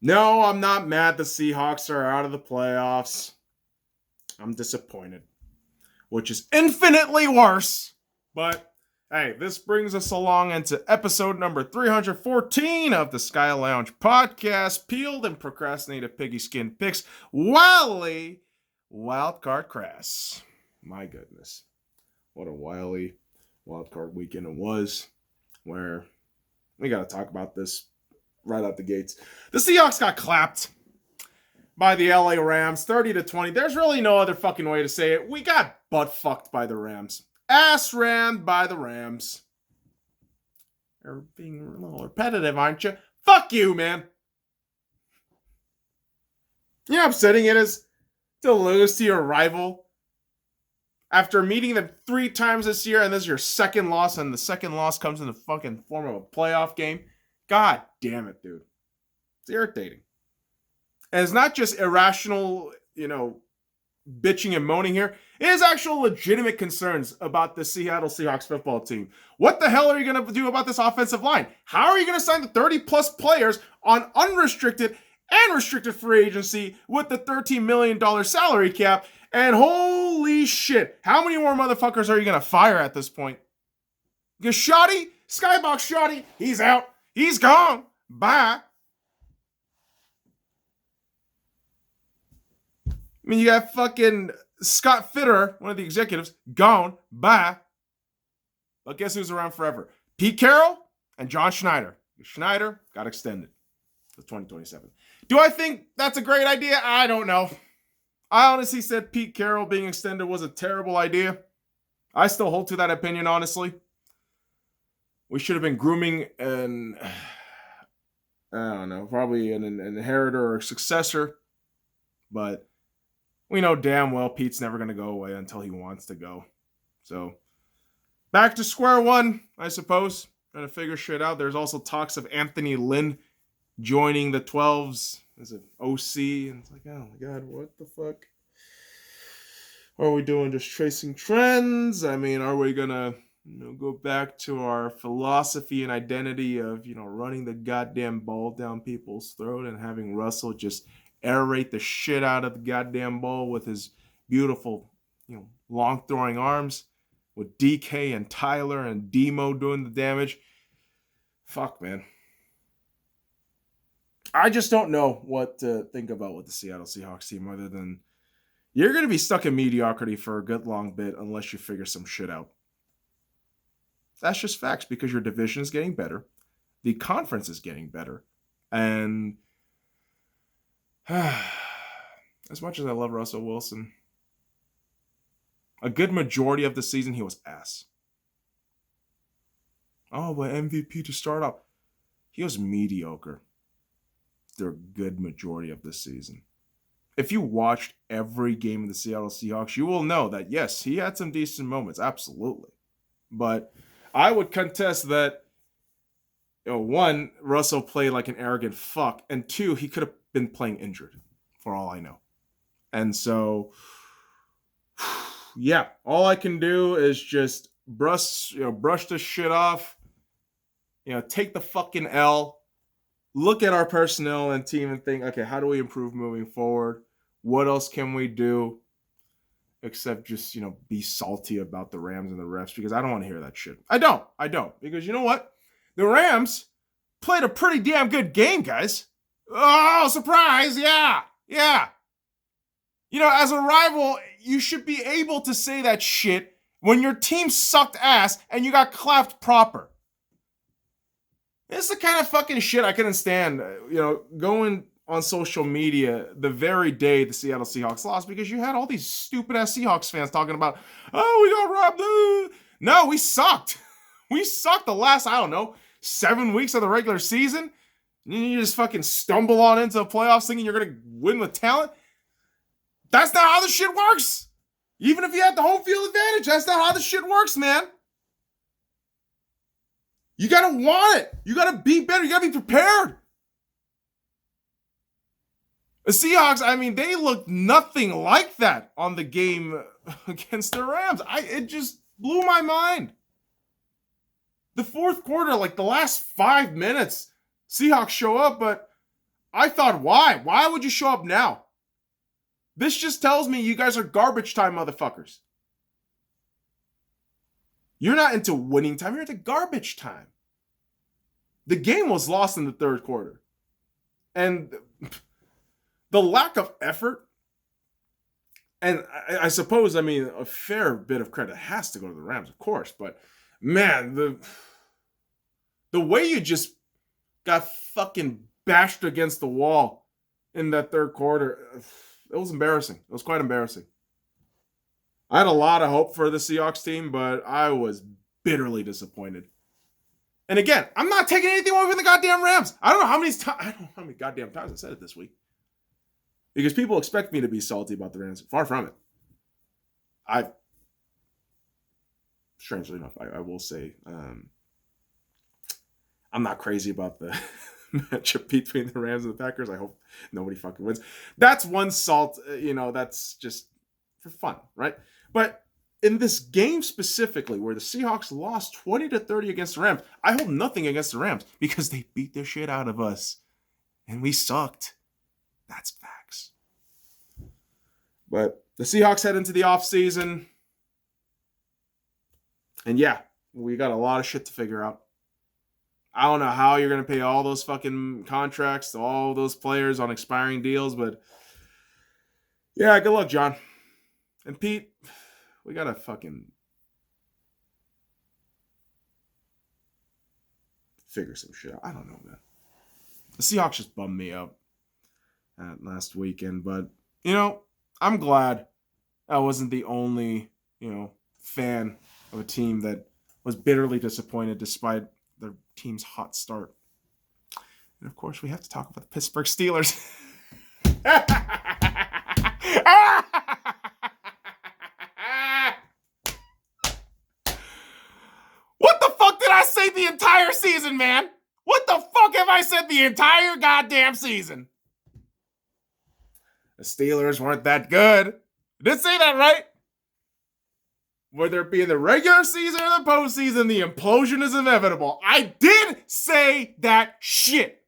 No, I'm not mad the Seahawks are out of the playoffs. I'm disappointed, which is infinitely worse. But hey, this brings us along into episode number 314 of the Sky Lounge podcast. Peeled and procrastinated Piggyskin picks Wily wildcard Crass. My goodness, what a Wily wildcard weekend it was, where we got to talk about this right out the gates. The Seahawks got clapped by the LA Rams 30-20. There's really no other fucking way to say it. We got butt fucked by the Rams. Ass rammed by the Rams. You're being a little repetitive, aren't you? Fuck you, man. You know how upsetting it is to lose to your rival after meeting them 3 times this year, and this is your second loss, and the second loss comes in the fucking form of a playoff game? God damn it, dude. It's irritating. And it's not just irrational, bitching and moaning here. It is actual legitimate concerns about the Seattle Seahawks football team. What the hell are you going to do about this offensive line? How are you going to sign the 30-plus players on unrestricted and restricted free agency with the $13 million salary cap? And holy shit, how many more motherfuckers are you going to fire at this point? Because Skybox Shoddy, he's out. He's gone. Bye. I mean, you got fucking Scott Fitter, one of the executives, gone. Bye. But guess who's around forever? Pete Carroll and John Schneider. Schneider got extended to 2027. Do I think that's a great idea? I don't know. I honestly said Pete Carroll being extended was a terrible idea. I still hold to that opinion, honestly. We should have been grooming an, I don't know, probably an inheritor or a successor. But we know damn well Pete's never going to go away until he wants to go. So, back to square one, I suppose. Trying to figure shit out. There's also talks of Anthony Lynn joining the 12s as an OC. And it's like, oh my God, what the fuck? Are we doing just tracing trends? I mean, are we going to go back to our philosophy and identity of, running the goddamn ball down people's throat and having Russell just aerate the shit out of the goddamn ball with his beautiful, long throwing arms, with DK and Tyler and Demo doing the damage? Fuck, man. I just don't know what to think about with the Seattle Seahawks team other than you're going to be stuck in mediocrity for a good long bit unless you figure some shit out. That's just facts, because your division is getting better. The conference is getting better. And as much as I love Russell Wilson, a good majority of the season he was ass. Oh, but MVP to start off. He was mediocre the good majority of the season. If you watched every game of the Seattle Seahawks, you will know that, yes, he had some decent moments, absolutely. But I would contest that, one, Russell played like an arrogant fuck, and two, he could have been playing injured, for all I know. And so, yeah, all I can do is just brush this shit off, take the fucking L, look at our personnel and team and think, okay, how do we improve moving forward? What else can we do? Except just, be salty about the Rams and the refs, because I don't want to hear that shit. I don't. Because you know what? The Rams played a pretty damn good game, guys. Oh, surprise. Yeah. As a rival, you should be able to say that shit when your team sucked ass and you got clapped proper. This is the kind of fucking shit I couldn't stand, going on social media the very day the Seattle Seahawks lost, because you had all these stupid-ass Seahawks fans talking about, oh, we got robbed. No, we sucked. We sucked the last, 7 weeks of the regular season. And you just fucking stumble on into the playoffs thinking you're going to win with talent. That's not how this shit works. Even if you had the home field advantage, that's not how this shit works, man. You got to want it. You got to be better. You got to be prepared. The Seahawks, they looked nothing like that on the game against the Rams. It just blew my mind. The fourth quarter, like the last 5 minutes, Seahawks show up, but I thought, why? Why would you show up now? This just tells me you guys are garbage time motherfuckers. You're not into winning time. You're into garbage time. The game was lost in the third quarter. And the lack of effort, and I suppose, I mean, a fair bit of credit has to go to the Rams, of course. But, man, the way you just got fucking bashed against the wall in that third quarter, it was embarrassing. It was quite embarrassing. I had a lot of hope for the Seahawks team, but I was bitterly disappointed. And again, I'm not taking anything away from the goddamn Rams. I don't know how many goddamn times I said it this week. Because people expect me to be salty about the Rams. Far from it. Strangely enough, I will say, I'm not crazy about the matchup between the Rams and the Packers. I hope nobody fucking wins. That's one salt, that's just for fun, right? But in this game specifically, where the Seahawks lost 20-30 against the Rams, I hold nothing against the Rams because they beat the shit out of us. And we sucked. That's facts. But the Seahawks head into the offseason. And yeah, we got a lot of shit to figure out. I don't know how you're going to pay all those fucking contracts to all those players on expiring deals, but yeah, good luck, John. And Pete, we got to fucking figure some shit out. I don't know, man. The Seahawks just bummed me out last weekend, but, I'm glad I wasn't the only, fan of a team that was bitterly disappointed despite their team's hot start. And of course, we have to talk about the Pittsburgh Steelers. What the fuck did I say the entire season, man? What the fuck have I said the entire goddamn season? The Steelers weren't that good. I did say that, right? Whether it be in the regular season or the postseason, the implosion is inevitable. I did say that shit.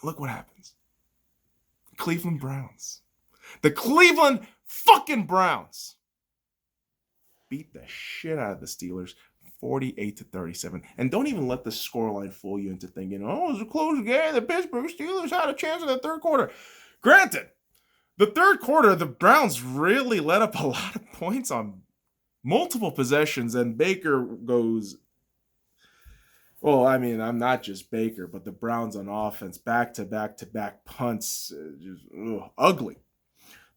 Look what happens. Cleveland Browns. The Cleveland fucking Browns beat the shit out of the Steelers 48-37. And don't even let the scoreline fool you into thinking, it was a close game. The Pittsburgh Steelers had a chance in the third quarter. Granted, the third quarter, the Browns really let up a lot of points on multiple possessions, and Baker goes, well, I mean, I'm not just Baker, but the Browns on offense, back-to-back punts, just ugly.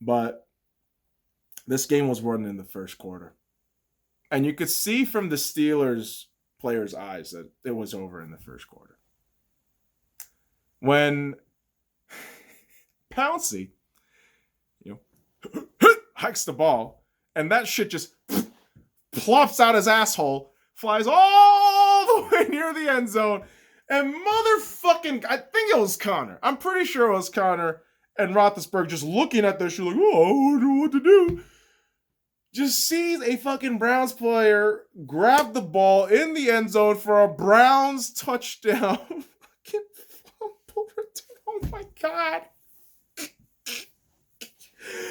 But this game was won in the first quarter. And you could see from the Steelers players' eyes that it was over in the first quarter. When Pouncey, hikes the ball, and that shit just plops out his asshole, flies all the way near the end zone, and motherfucking, I think it was Connor. I'm pretty sure it was Connor and Roethlisberger just looking at this shit like, I don't know what to do. Just sees a fucking Browns player grab the ball in the end zone for a Browns touchdown. Fucking fumble return. Oh my God.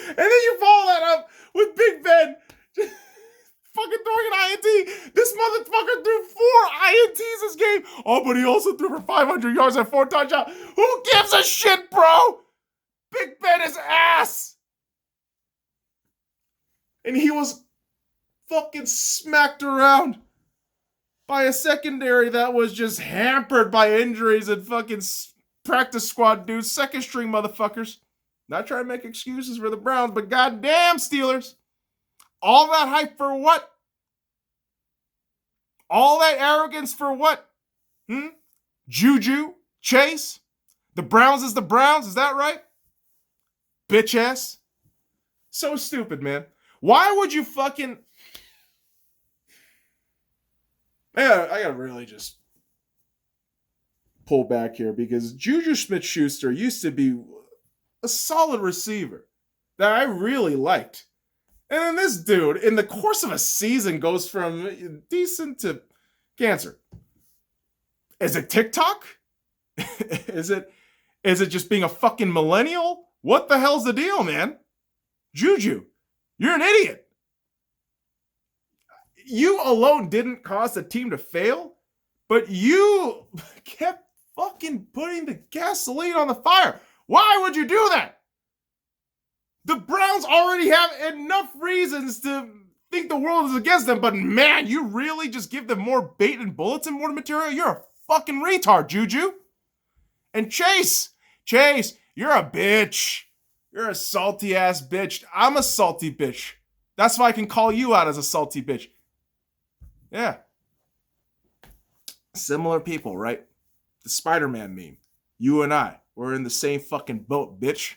And then you follow that up with Big Ben fucking throwing an INT. This motherfucker threw 4 INTs this game. Oh, but he also threw for 500 yards and 4 touchdowns. Who gives a shit, bro? Big Ben is ass. And he was fucking smacked around by a secondary that was just hampered by injuries and fucking practice squad dudes, second string motherfuckers. Not trying to make excuses for the Browns, but goddamn Steelers. All that hype for what? All that arrogance for what? Juju? Chase? The Browns is the Browns, is that right? Bitch ass. So stupid, man. Why would you fucking... I gotta really just pull back here because Juju Smith-Schuster used to be a solid receiver that I really liked. And then this dude, in the course of a season, goes from decent to cancer. Is it TikTok? Is it just being a fucking millennial? What the hell's the deal, man? Juju, you're an idiot. You alone didn't cause the team to fail, but you kept fucking putting the gasoline on the fire. Why would you do that? The Browns already have enough reasons to think the world is against them, but man, you really just give them more bait and bulletin board material? You're a fucking retard, Juju. And Chase, you're a bitch. You're a salty ass bitch. I'm a salty bitch. That's why I can call you out as a salty bitch. Yeah. Similar people, right? The Spider-Man meme. You and I, we're in the same fucking boat, bitch.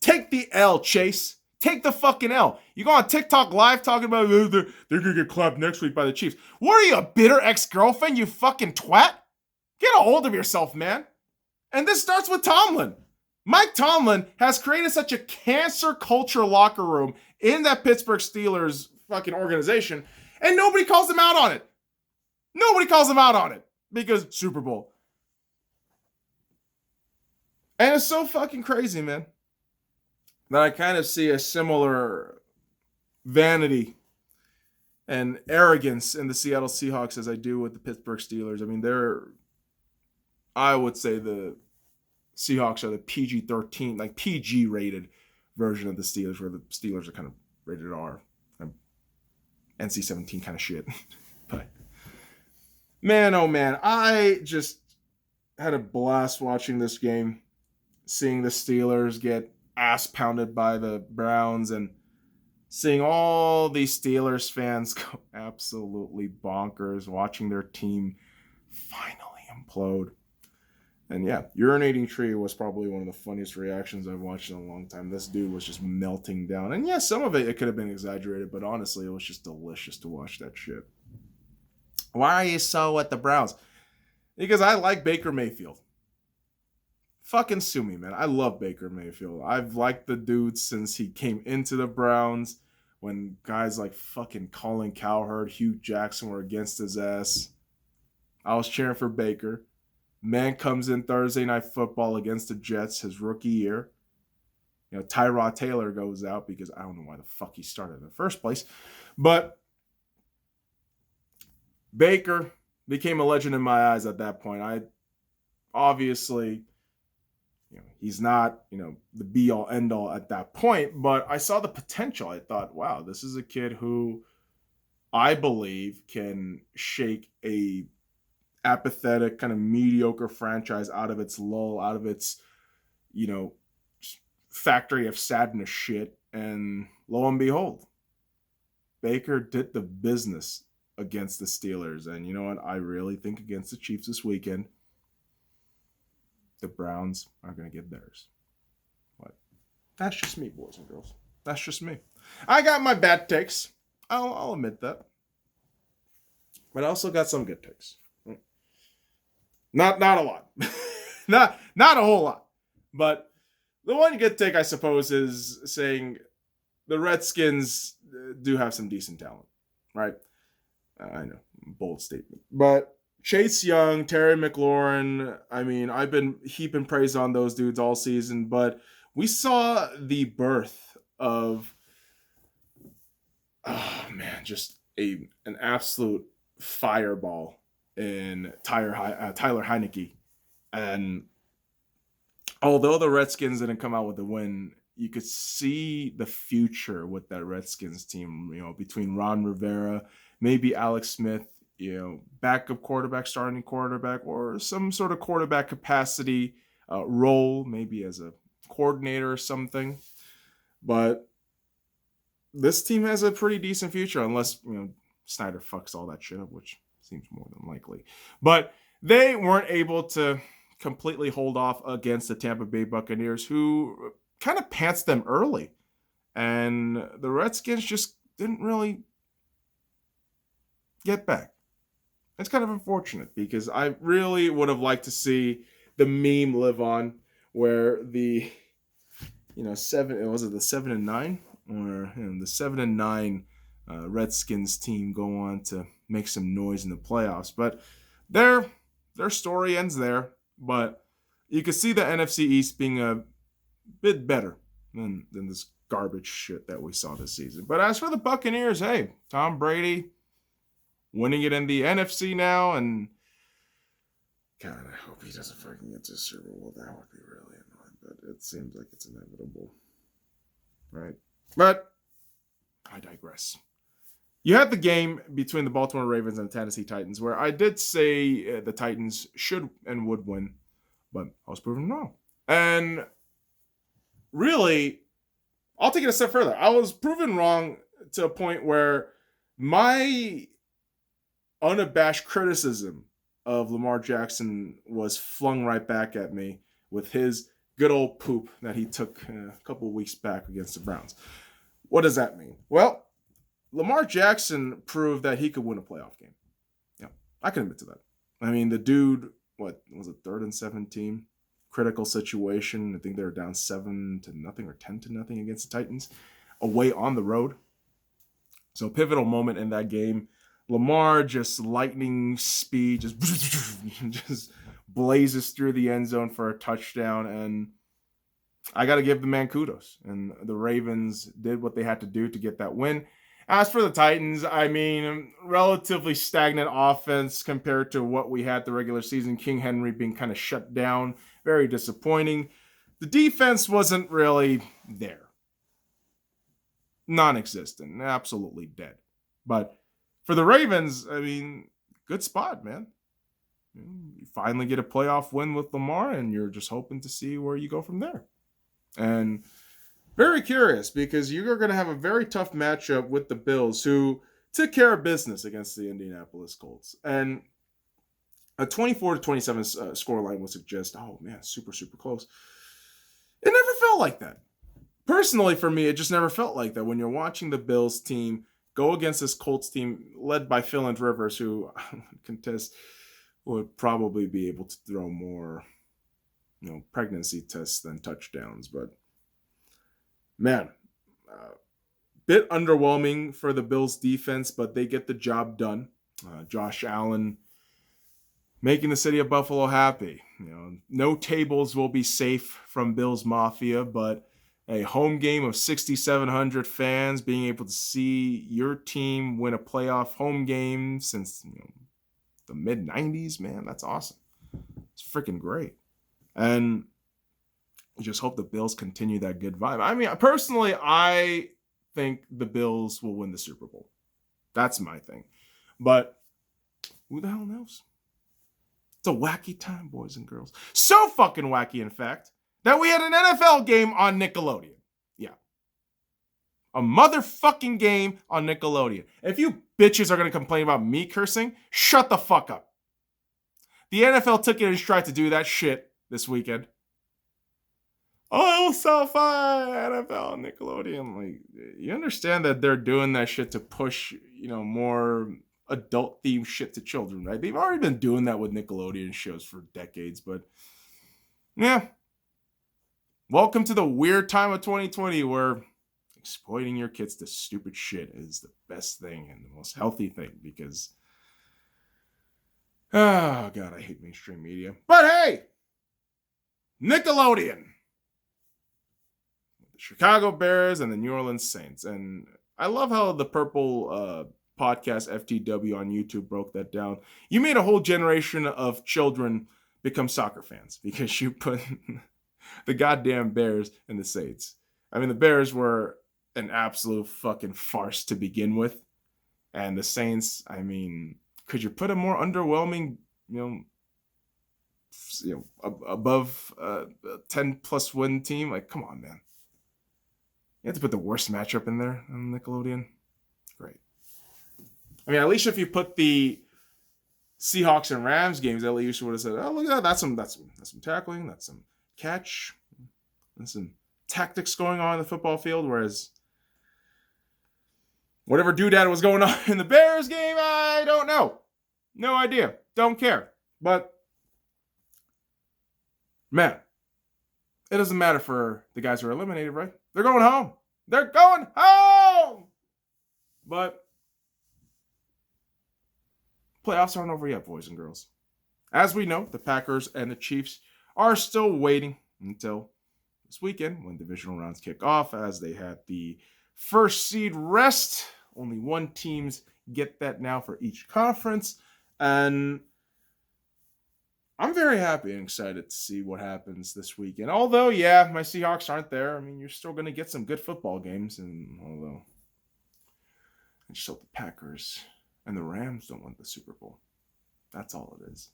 Take the L, Chase. Take the fucking L. You go on TikTok live talking about they're going to get clapped next week by the Chiefs. What are you, a bitter ex-girlfriend, you fucking twat? Get a hold of yourself, man. And this starts with Tomlin. Mike Tomlin has created such a cancer culture locker room in that Pittsburgh Steelers fucking organization, and nobody calls him out on it. Nobody calls him out on it because Super Bowl. And it's so fucking crazy, man, that I kind of see a similar vanity and arrogance in the Seattle Seahawks as I do with the Pittsburgh Steelers. I mean, I would say the Seahawks are the PG-13, like PG-rated version of the Steelers, where the Steelers are kind of rated R. NC-17 kind of shit. But, man, oh man, I just had a blast watching this game, seeing the Steelers get ass pounded by the Browns and seeing all these Steelers fans go absolutely bonkers, watching their team finally implode. And yeah, urinating tree was probably one of the funniest reactions I've watched in a long time. This dude was just melting down. And yeah, some of it could have been exaggerated, but honestly, it was just delicious to watch that shit. Why are you so at the Browns? Because I like Baker Mayfield. Fucking sue me, man. I love Baker Mayfield. I've liked the dude since he came into the Browns, when guys like fucking Colin Cowherd, Hugh Jackson were against his ass. I was cheering for Baker. Man comes in Thursday Night Football against the Jets, his rookie year. You know, Tyrod Taylor goes out because I don't know why the fuck he started in the first place. But Baker became a legend in my eyes at that point. I obviously, he's not, the be-all, end-all at that point, but I saw the potential. I thought, wow, this is a kid who I believe can shake a apathetic, kind of mediocre franchise out of its lull, out of its, factory of sadness shit. And lo and behold, Baker did the business against the Steelers. And you know what? I really think against the Chiefs this weekend, the Browns are going to get theirs. But that's just me, boys and girls. That's just me. I got my bad takes. I'll admit that. But I also got some good takes. Not a lot. not a whole lot. But the one good take, I suppose, is saying the Redskins do have some decent talent, right? I know, bold statement. But Chase Young, Terry McLaurin, I mean, I've been heaping praise on those dudes all season, but we saw the birth of, just an absolute fireball in Tyler Heineke. And although the Redskins didn't come out with a win, you could see the future with that Redskins team, between Ron Rivera, maybe Alex Smith, backup quarterback, starting quarterback, or some sort of quarterback capacity role, maybe as a coordinator or something. But this team has a pretty decent future, unless, Snyder fucks all that shit up, which seems more than likely. But they weren't able to completely hold off against the Tampa Bay Buccaneers, who kind of pantsed them early. And the Redskins just didn't really get back. It's kind of unfortunate because I really would have liked to see the meme live on, where the, 7-9 or the 7-9 Redskins team go on to make some noise in the playoffs. But they're their story ends there, but you could see the NFC East being a bit better than this garbage shit that we saw this season. But as for the Buccaneers, hey, Tom Brady winning it in the NFC now, and God, I hope he doesn't fucking get to the Super Bowl. That would be really annoying, but it seems like it's inevitable. Right? But I digress. You had the game between the Baltimore Ravens and the Tennessee Titans, where I did say the Titans should and would win, but I was proven wrong. And really, I'll take it a step further. I was proven wrong to a point where my unabashed criticism of Lamar Jackson was flung right back at me with his good old poop that he took a couple of weeks back against the Browns. What does that mean? Well, Lamar Jackson proved that he could win a playoff game. Yeah, I can admit to that. I mean, the dude, what was it, 3rd and 17? Critical situation. I think they were down 7-0 or 10-0 against the Titans, away on the road. So pivotal moment in that game. Lamar just lightning speed, just blazes through the end zone for a touchdown, and I got to give the man kudos. And the Ravens did what they had to do to get that win. As for the Titans, I mean, relatively stagnant offense compared to what we had the regular season. King Henry being kind of shut down. Very disappointing. The defense wasn't really there. Non-existent. Absolutely dead. But for the Ravens, I mean, good spot, man. You finally get a playoff win with Lamar, and you're just hoping to see where you go from there. And very curious, because you're going to have a very tough matchup with the Bills, who took care of business against the Indianapolis Colts. And a 24-27 scoreline would suggest, oh man, super, super close. It never felt like that. Personally, for me, it just never felt like that when you're watching the Bills team go against this Colts team led by Phil and Rivers, who contest would probably be able to throw more, pregnancy tests than touchdowns. But man, bit underwhelming for the Bills defense, but they get the job done. Josh Allen making the city of Buffalo happy. No tables will be safe from Bills Mafia, but a home game of 6,700 fans, being able to see your team win a playoff home game since the mid-90s, man, that's awesome. It's freaking great. And you just hope the Bills continue that good vibe. I mean, personally, I think the Bills will win the Super Bowl. That's my thing. But who the hell knows? It's a wacky time, boys and girls. So fucking wacky, in fact, that we had an NFL game on Nickelodeon. Yeah. A motherfucking game on Nickelodeon. If you bitches are going to complain about me cursing, shut the fuck up. The NFL took it in stride to do that shit this weekend. Oh, so fun, NFL on Nickelodeon. Like, you understand that they're doing that shit to push, more adult-themed shit to children, right? They've already been doing that with Nickelodeon shows for decades, but yeah. Welcome to the weird time of 2020 where exploiting your kids to stupid shit is the best thing and the most healthy thing, because oh god, I hate mainstream media. But hey, Nickelodeon, the Chicago Bears and the New Orleans Saints. And I love how the Purple podcast FTW on YouTube broke that down. You made a whole generation of children become soccer fans because you put the goddamn Bears and the Saints. I mean, the Bears were an absolute fucking farce to begin with. And the Saints, I mean, could you put a more underwhelming, above 10 plus win team? Like, come on, man. You have to put the worst matchup in there on Nickelodeon. Great. I mean, at least if you put the Seahawks and Rams games, at least you would have said, oh, look at that. That's some tackling. That's some catch. There's some tactics going on in the football field. Whereas whatever doodad was going on in the Bears game, I don't know. No idea. Don't care. But man, it doesn't matter for the guys who are eliminated, right? They're going home. They're going home. But playoffs aren't over yet, boys and girls. as we know, the Packers and the Chiefs are still waiting until this weekend when divisional rounds kick off, as they had the first seed rest. Only one teams get that now for each conference. And I'm very happy and excited to see what happens this weekend. Although, yeah, my Seahawks aren't there. I mean, you're still going to get some good football games. And although I just hope the Packers and the Rams don't win the Super Bowl. That's all it is.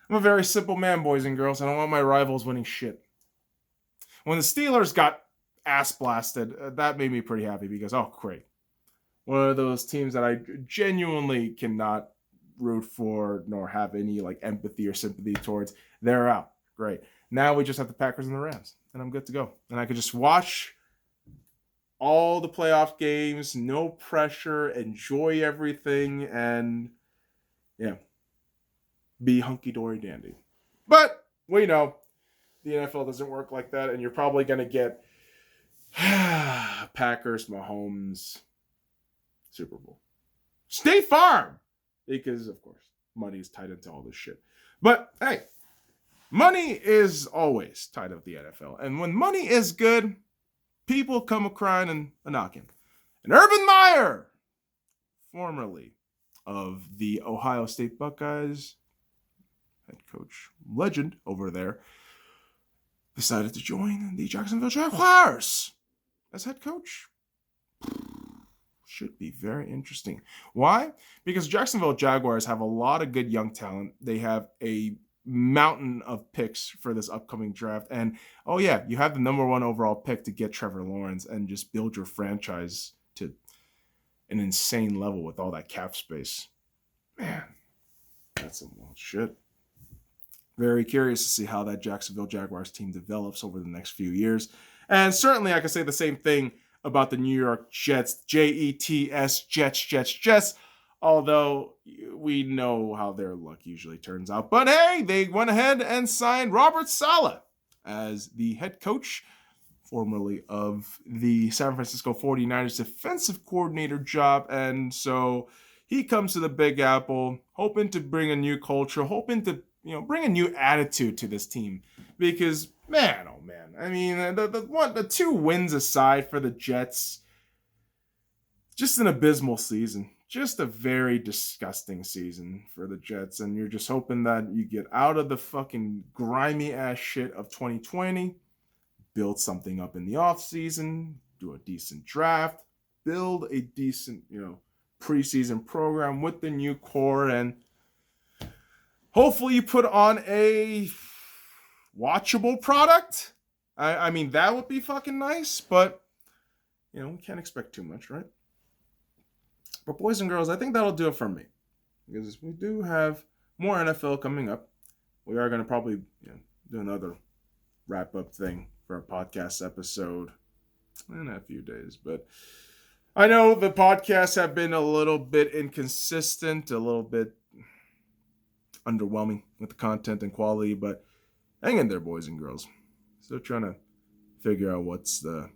I'm a very simple man, boys and girls. I don't want my rivals winning shit. When the Steelers got ass blasted, that made me pretty happy because, oh, great. One of those teams that I genuinely cannot root for nor have any like empathy or sympathy towards. They're out. Great. Now we just have the Packers and the Rams, and I'm good to go. And I could just watch all the playoff games, no pressure, enjoy everything, and yeah, be hunky-dory dandy. But we know the NFL doesn't work like that, and you're probably going to get Packers, Mahomes, Super Bowl. State Farm! Because, of course, money is tied into all this shit. But, hey, money is always tied up the NFL. And when money is good, people come a-crying and a-knocking. And Urban Meyer, formerly of the Ohio State Buckeyes, head coach legend over there, decided to join the Jacksonville Jaguars as head coach. Should be very interesting. Why? Because Jacksonville Jaguars have a lot of good young talent. They have a mountain of picks for this upcoming draft. And, oh yeah, you have the number 1 overall pick to get Trevor Lawrence and just build your franchise to an insane level with all that cap space. Man, that's some wild shit. Very curious to see how that Jacksonville Jaguars team develops over the next few years. And certainly I can say the same thing about the New York Jets, Jets, Jets, although we know how their luck usually turns out. But hey, they went ahead and signed Robert Saleh as the head coach, formerly of the San Francisco 49ers defensive coordinator job. And so he comes to the Big Apple, hoping to bring a new culture, hoping to bring a new attitude to this team. Because, man, oh man, I mean, the 2 wins aside for the Jets, just an abysmal season. Just a very disgusting season for the Jets. And you're just hoping that you get out of the fucking grimy ass shit of 2020, build something up in the offseason, do a decent draft, build a decent, preseason program with the new core, and hopefully you put on a watchable product. I mean, that would be fucking nice, but, we can't expect too much, right? But boys and girls, I think that'll do it for me. Because we do have more NFL coming up. We are going to probably do another wrap-up thing for a podcast episode in a few days. But I know the podcasts have been a little bit inconsistent, a little bit underwhelming with the content and quality, but hang in there, boys and girls. Still trying to figure out what's the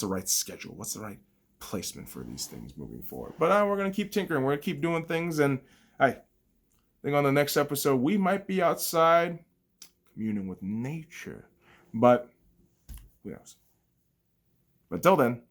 right schedule, what's the right placement for these things moving forward. But we're going to keep tinkering. We're going to keep doing things. And I think on the next episode, we might be outside communing with nature. But who knows? But until then,